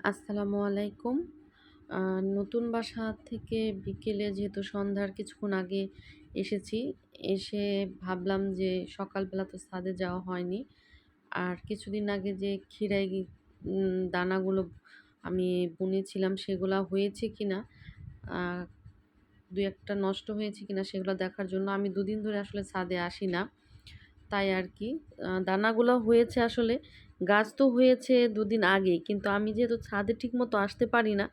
আসসালামু আলাইকুম। আ নতুন বাসা থেকে বিকেলে যেহেতু সন্ধ্যার কিছুক্ষণ আগে এসেছি, এসে ভাবলাম যে সকালবেলা তো ছাদে যাওয়া হয়নি। আর কিছুদিন আগে যে খিরাই দানাগুলো আমি বুনেছিলাম সেগুলা হয়েছে কিনা, আ ২-১ টা নষ্ট হয়েছে কিনা সেগুলো দেখার জন্য আমি ২ দিন ধরে আসলে ছাদে আসি না। তাই আরকি। দানাগুলো হয়েছে আসলে, গাছ তো হয়েছে ২ দিন আগেই। কিন্তু আমি যেহেতু ছাদে ঠিকমতো আসতে পারি না,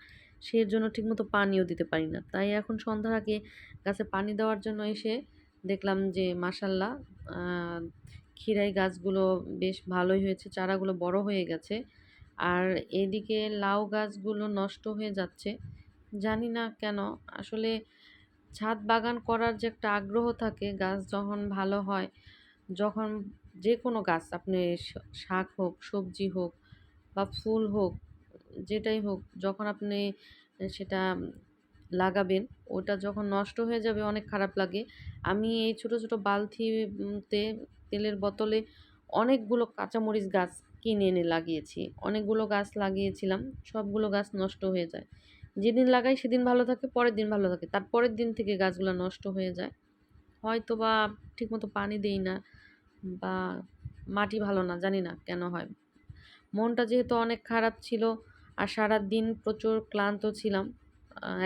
সেজন্য ঠিকমতো পানিও দিতে পারি না। তাই এখন সন্ধ্যার আগে গাছে পানি দেওয়ার জন্য এসে দেখলাম যে মাশাআল্লাহ আ খিরাই গাছগুলো বেশ ভালোই হয়েছে। চারাগুলো বড় হয়ে গেছে। আর এদিকে লাউ গাছগুলো নষ্ট হয়ে যাচ্ছে। জানি না কেন? আসলে ছাদ বাগান করার যে একটা আগ্রহ থাকে, গাছ যখন ভালো হয়, যখন যেকোনো গাছ আপনি শাক হোক, সবজি হোক বা ফুল হোক, যেটাই হোক, যখন আপনি সেটা লাগাবেন, ওটা যখন নষ্ট হয়ে যাবে অনেক খারাপ লাগে। আমি এই ছোট, ছোট বালতিতে তেলের বোতলে অনেকগুলো কাঁচামরিচ গাছ কিনে এনে লাগিয়েছি। অনেকগুলো গাছ লাগিয়েছিলাম, সবগুলো গাছ নষ্ট হয়ে যায়। যেদিন লাগাই সেদিন ভালো থাকে, পরের দিন ভালো থাকে। তার পরের দিন থেকে গাছগুলা নষ্ট হয়ে যায়। হয়তোবা ঠিকমতো পানি দেই না বা মাটি ভালো না, জানি না কেন হয়। মনটা যেহেতু অনেক খারাপ ছিল আর সারাদিন প্রচুর ক্লান্ত ছিলাম।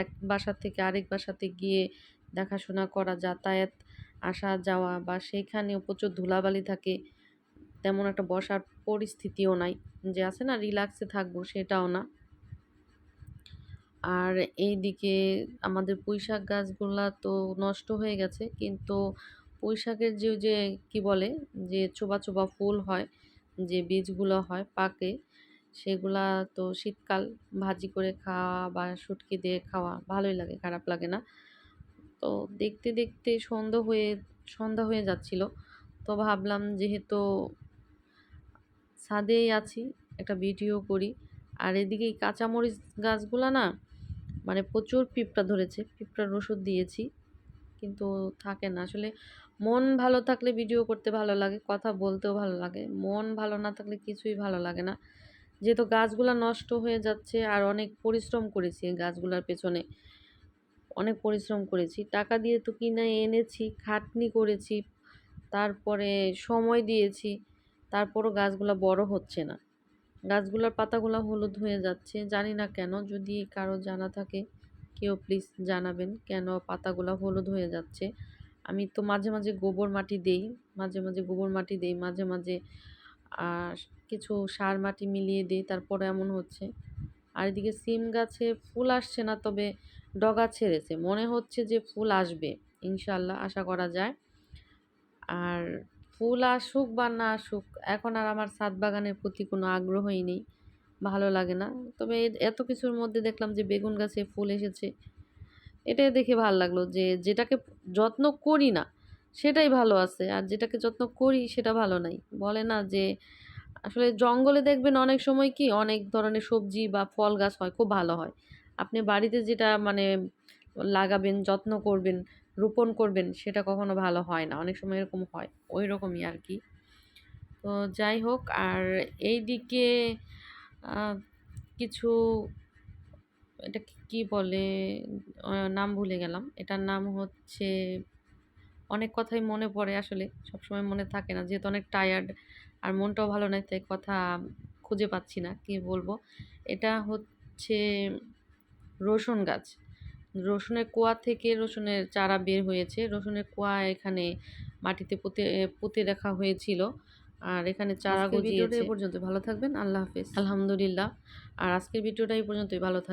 এক বাসা থেকে আরেক বাসাতে গিয়ে দেখাশোনা করা, যাতায়াত, আসা যাওয়া বা সেইখানেও প্রচুর ধুলাবালি থাকে। তেমন একটা বসার পরিস্থিতিও নাই। যে আছে না রিল্যাক্সে থাকবো সেটাও না। আর এইদিকে আমাদের পুঁইশাক গাছগুলা তো নষ্ট হয়ে গেছে। কিন্তু পুঁইশাকের যে ওই যে কি বলে? যে চোবা, চোবা ফুল হয়, যে বীজগুলো হয় পাকে, সেগুলা তো শীতকাল ভাজি করে খাওয়া বা শুটকি দিয়ে খাওয়া ভালোই লাগে, খারাপ লাগে না। তো দেখতে, দেখতে সন্ধ্যা হয়ে যাচ্ছিল। তো ভাবলাম যেহেতু ছাদেই আছি, একটা ভিডিও করি। আর এদিকে এই কাঁচামরিচ গাছগুলা না মানে প্রচুর পিঁপড়া ধরেছে। পিঁপড়ার ওষুধ দিয়েছি। কিন্তু থাকে না। আসলে মন ভালো থাকলে ভিডিও করতে ভালো লাগে, কথা বলতেও ভালো লাগে। মন ভালো না থাকলে কিছুই ভালো লাগে না। যেহেতু গাছগুলা নষ্ট হয়ে যাচ্ছে আর অনেক পরিশ্রম করেছি এই গাছগুলার পেছনে। অনেক পরিশ্রম করেছি। টাকা দিয়ে তো কিনে এনেছি, খাটনি করেছি, তারপরে সময় দিয়েছি। তারপরও গাছগুলা বড় হচ্ছে না। গাছগুলার পাতাগুলা হলুদ হয়ে যাচ্ছে। জানি না কেন? যদি কারো জানা থাকে কেউ প্লিজ জানাবেন কেন পাতাগুলা হলুদ হয়ে যাচ্ছে। আমি তো মাঝে, মাঝে গোবর মাটি দেই। মাঝে, মাঝে গোবর মাটি দেই। মাঝে, মাঝে আ কিছু সার মাটি মিলিয়ে দেই। তারপরে এমন হচ্ছে। আর এদিকে সিম গাছে ফুল আসছে না, তবে ডগা ছেড়েছে। মনে হচ্ছে যে ফুল আসবে। ইনশাআল্লাহ আশা করা যায়। আর ফুল আসুক বা না আসুক, এখন আর আমার ছাদ বাগানের প্রতি কোনো আগ্রহই নেই। ভালো লাগে না। তবে এত কিছুর মধ্যে দেখলাম যে বেগুন গাছে ফুল এসেছে। এটাই দেখে ভাল লাগলো যে যেটাকে যত্ন করি না সেটাই ভালো আছে। আর যেটাকে যত্ন করি সেটা ভালো নাই। বলে না যে আসলে জঙ্গলে দেখবেন অনেক সময় কি অনেক ধরনের সবজি বা ফল গাছ হয়, খুব ভালো হয়। আপনি বাড়িতে যেটা মানে লাগাবেন, যত্ন করবেন, রোপণ করবেন সেটা কখনো ভালো হয় না। অনেক সময় এরকম হয়। ঐরকমই আরকি। তো যাই হোক, আর এইদিকে আ কিছু, এটা কি বলে? নাম ভুলে গেলাম। এটার নাম হচ্ছে, অনেক কথাই মনে পড়ে আসলে। সবসময় মনে থাকে না। যেহেতু অনেক টায়ার্ড আর মনটাও ভালো নাই, তাই কথা খুঁজে পাচ্ছি না। কি বলবো? এটা হচ্ছে রসুন গাছ। রসুনের কোয়া থেকে রসুনের চারা বের হয়েছে। রসুনের কোয়া এখানে মাটিতে পুঁতে রাখা হয়েছিল। আর এখানে চারা গজিয়েছে। আজকের ভিডিওটা এ পর্যন্ত। ভালো থাকবেন। আল্লাহ হাফেজ। আলহামদুলিল্লাহ। আর আজকের ভিডিওটা এই পর্যন্তই। ভালো থাকবেন।